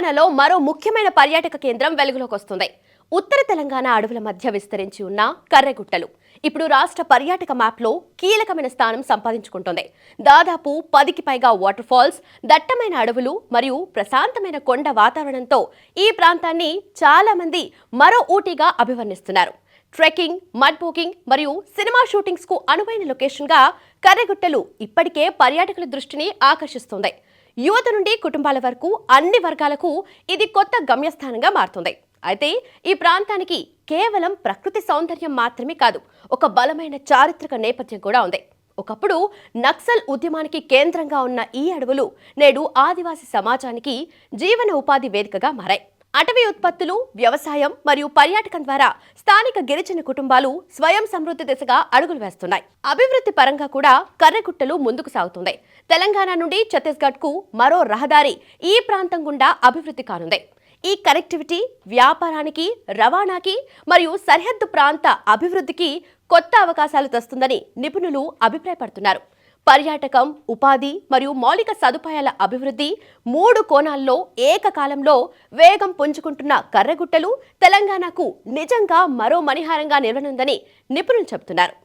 తెలంగాణలో మరో ముఖ్యమైన పర్యాటక కేంద్రం వెలుగులోకి వస్తుంది. ఉత్తర తెలంగాణ అడవుల మధ్య విస్తరించి ఉన్న కర్రెగుట్టలు ఇప్పుడు రాష్ట్ర పర్యాటక మ్యాప్లో కీలకమైన స్థానం సంపాదించుకుంటోంది. దాదాపు 10కి పైగా వాటర్ ఫాల్స్, దట్టమైన అడవులు మరియు ప్రశాంతమైన కొండ వాతావరణంతో ఈ ప్రాంతాన్ని చాలా మంది మరో ఊటీగా అభివర్ణిస్తున్నారు. ట్రెక్కింగ్, మడ్ బోకింగ్ మరియు సినిమా షూటింగ్స్ కు అనువైన లొకేషన్ గా కర్రెగుట్టలు ఇప్పటికే పర్యాటకుల దృష్టిని ఆకర్షిస్తుంది. యువత నుండి కుటుంబాల వరకు అన్ని వర్గాలకు ఇది కొత్త గమ్యస్థానంగా మారుతుంది. అయితే ఈ ప్రాంతానికి కేవలం ప్రకృతి సౌందర్యం మాత్రమే కాదు, ఒక బలమైన చారిత్రక నేపథ్యం కూడా ఉంది. ఒకప్పుడు నక్సల్ ఉద్యమానికి కేంద్రంగా ఉన్న ఈ అడవులు నేడు ఆదివాసీ సమాజానికి జీవన ఉపాధి వేదికగా మారాయి. అటవీ ఉత్పత్తులు, వ్యవసాయం మరియు పర్యాటకం ద్వారా స్థానిక గిరిజన కుటుంబాలు స్వయం సమృద్ధి దిశగా అడుగులు వేస్తున్నాయి. అభివృద్ధి పరంగా కూడా కర్రెగుట్టలు ముందుకు సాగుతుంది. తెలంగాణ నుండి ఛత్తీస్గఢ్ కు మరో రహదారి ఈ ప్రాంతం గుండా అభివృద్ధి కానుంది. ఈ కనెక్టివిటీ వ్యాపారానికి, రవాణాకి మరియు సరిహద్దు ప్రాంత అభివృద్ధికి కొత్త అవకాశాలు తెస్తుందని నిపుణులు అభిప్రాయపడుతున్నారు. పర్యాటకం, ఉపాధి మరియు మౌలిక సదుపాయాల అభివృద్ధి 3 కోణాల్లో ఏకకాలంలో వేగం పుంజుకుంటున్న కర్రెగుట్టలు తెలంగాణకు నిజంగా మరో మణిహారంగా నిలవనుందని నిపుణులు చెబుతున్నారు.